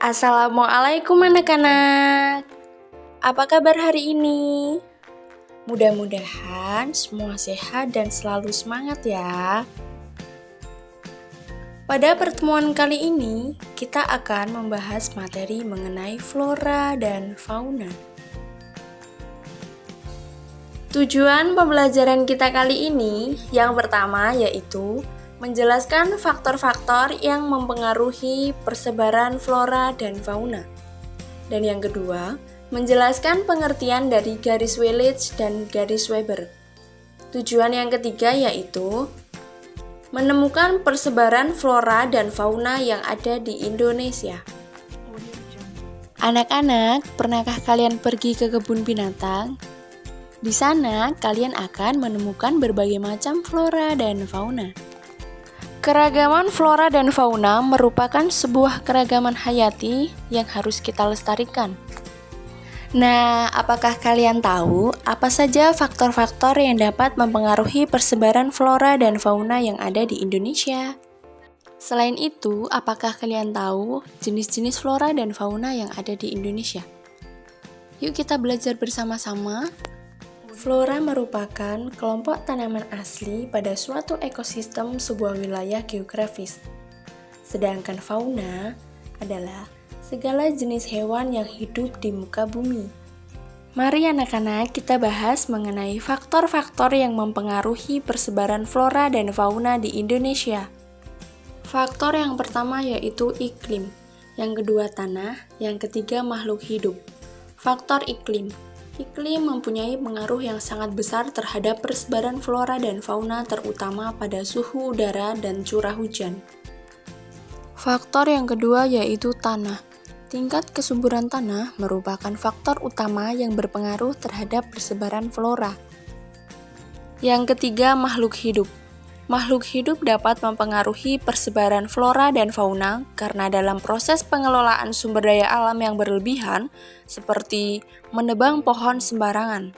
Assalamualaikum anak-anak. Apa kabar hari ini? Mudah-mudahan semua sehat dan selalu semangat ya. Pada pertemuan kali ini, kita akan membahas materi mengenai flora dan fauna. Tujuan pembelajaran kita kali ini yang pertama yaitu menjelaskan faktor-faktor yang mempengaruhi persebaran flora dan fauna. Dan yang kedua, menjelaskan pengertian dari garis Willich dan garis Weber. Tujuan yang ketiga yaitu menemukan persebaran flora dan fauna yang ada di Indonesia. Anak-anak, pernahkah kalian pergi ke kebun binatang? Di sana, kalian akan menemukan berbagai macam flora dan fauna. Keragaman flora dan fauna merupakan sebuah keragaman hayati yang harus kita lestarikan. Nah, apakah kalian tahu apa saja faktor-faktor yang dapat mempengaruhi persebaran flora dan fauna yang ada di Indonesia? Selain itu, apakah kalian tahu jenis-jenis flora dan fauna yang ada di Indonesia? Yuk kita belajar bersama-sama. Flora merupakan kelompok tanaman asli pada suatu ekosistem sebuah wilayah geografis. Sedangkan fauna adalah segala jenis hewan yang hidup di muka bumi. Mari anak-anak kita bahas mengenai faktor-faktor yang mempengaruhi persebaran flora dan fauna di Indonesia. Faktor yang pertama yaitu iklim, yang kedua tanah, yang ketiga makhluk hidup. Faktor iklim. Iklim mempunyai pengaruh yang sangat besar terhadap persebaran flora dan fauna terutama pada suhu udara dan curah hujan. Faktor yang kedua yaitu tanah. Tingkat kesuburan tanah merupakan faktor utama yang berpengaruh terhadap persebaran flora. Yang ketiga, makhluk hidup. Makhluk hidup dapat mempengaruhi persebaran flora dan fauna karena dalam proses pengelolaan sumber daya alam yang berlebihan, seperti menebang pohon sembarangan.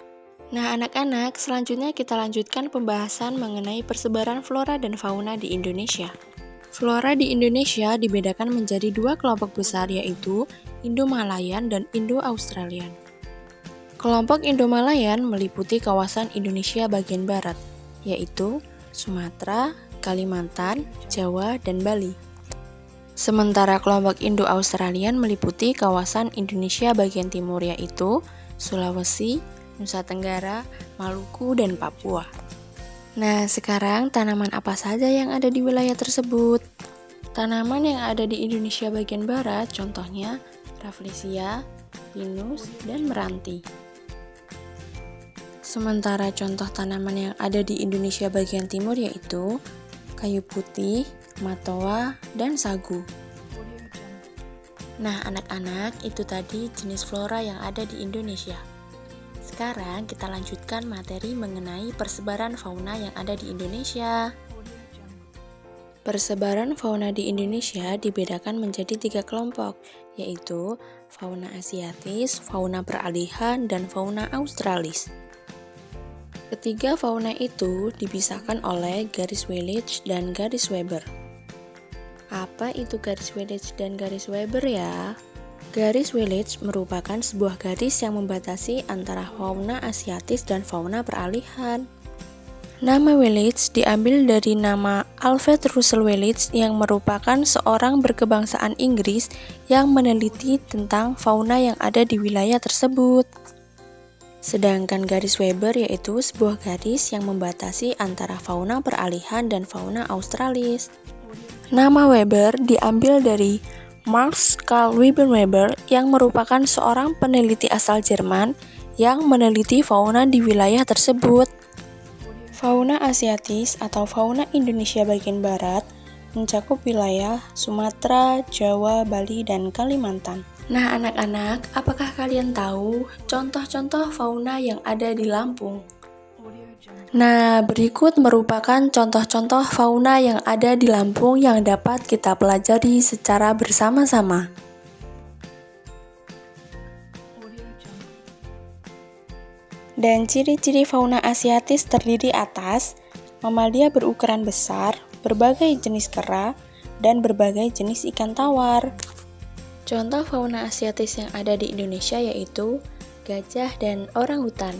Nah, anak-anak, selanjutnya kita lanjutkan pembahasan mengenai persebaran flora dan fauna di Indonesia. Flora di Indonesia dibedakan menjadi dua kelompok besar yaitu Indo-Malayan dan Indo-Australian. Kelompok Indo-Malayan meliputi kawasan Indonesia bagian barat, yaitu Sumatera, Kalimantan, Jawa, dan Bali. Sementara kelompok Indo-Australian meliputi kawasan Indonesia bagian timur yaitu Sulawesi, Nusa Tenggara, Maluku, dan Papua. Nah, sekarang tanaman apa saja yang ada di wilayah tersebut? Tanaman yang ada di Indonesia bagian barat contohnya Rafflesia, Pinus, dan Meranti. Sementara contoh tanaman yang ada di Indonesia bagian timur yaitu kayu putih, matoa, dan sagu. Nah, anak-anak, itu tadi jenis flora yang ada di Indonesia. Sekarang kita lanjutkan materi mengenai persebaran fauna yang ada di Indonesia. Persebaran fauna di Indonesia dibedakan menjadi 3 kelompok, yaitu fauna asiatis, fauna peralihan, dan fauna australis. Ketiga fauna itu dipisahkan oleh garis Willich dan garis Weber. Apa itu garis Willich dan garis Weber ya? Garis Willich merupakan sebuah garis yang membatasi antara fauna asiatis dan fauna peralihan. Nama Willich diambil dari nama Alfred Russel Willich yang merupakan seorang berkebangsaan Inggris yang meneliti tentang fauna yang ada di wilayah tersebut. Sedangkan garis Weber yaitu sebuah garis yang membatasi antara fauna peralihan dan fauna australis. Nama Weber diambil dari Max Carl Wilhelm Weber yang merupakan seorang peneliti asal Jerman yang meneliti fauna di wilayah tersebut. Fauna asiatis atau fauna Indonesia bagian barat mencakup wilayah Sumatera, Jawa, Bali, dan Kalimantan. Nah, anak-anak, apakah kalian tahu contoh-contoh fauna yang ada di Lampung? Nah, berikut merupakan contoh-contoh fauna yang ada di Lampung yang dapat kita pelajari secara bersama-sama. Dan ciri-ciri fauna asiatis terdiri atas mamalia berukuran besar, berbagai jenis kera, dan berbagai jenis ikan tawar. Contoh fauna asiatis yang ada di Indonesia yaitu gajah dan orangutan.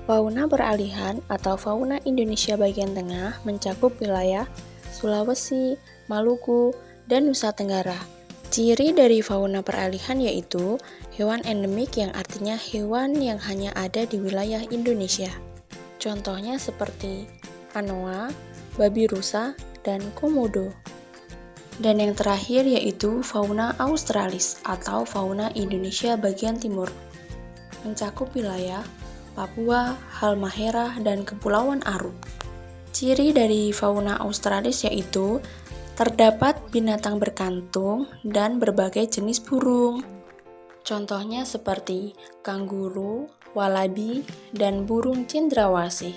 Fauna peralihan atau fauna Indonesia bagian tengah mencakup wilayah Sulawesi, Maluku, dan Nusa Tenggara. Ciri dari fauna peralihan yaitu hewan endemik yang artinya hewan yang hanya ada di wilayah Indonesia. Contohnya seperti anoa, babi rusa, dan komodo. Dan yang terakhir yaitu fauna australis atau fauna Indonesia bagian timur. Mencakup wilayah Papua, Halmahera, dan Kepulauan Aru. Ciri dari fauna australis yaitu terdapat binatang berkantung dan berbagai jenis burung. Contohnya seperti kanguru, walabi, dan burung cendrawasih.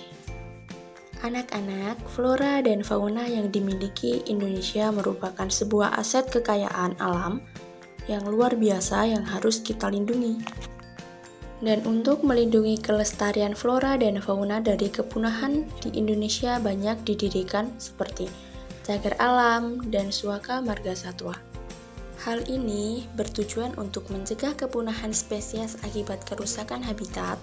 Anak-anak, flora dan fauna yang dimiliki Indonesia merupakan sebuah aset kekayaan alam yang luar biasa yang harus kita lindungi. Dan untuk melindungi kelestarian flora dan fauna dari kepunahan di Indonesia banyak didirikan seperti Cagar Alam dan Suaka Marga Satwa. Hal ini bertujuan untuk mencegah kepunahan spesies akibat kerusakan habitat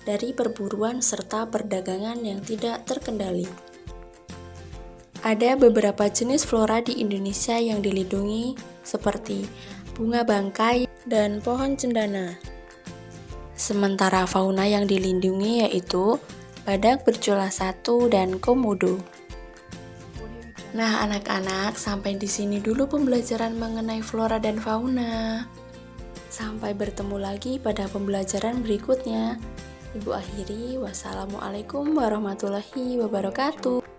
dari perburuan serta perdagangan yang tidak terkendali. Ada beberapa jenis flora di Indonesia yang dilindungi seperti bunga bangkai dan pohon cendana. Sementara fauna yang dilindungi yaitu badak bercula 1 dan komodo. Nah, anak-anak, sampai di sini dulu pembelajaran mengenai flora dan fauna. Sampai bertemu lagi pada pembelajaran berikutnya. Ibu akhiri, wassalamualaikum warahmatullahi wabarakatuh.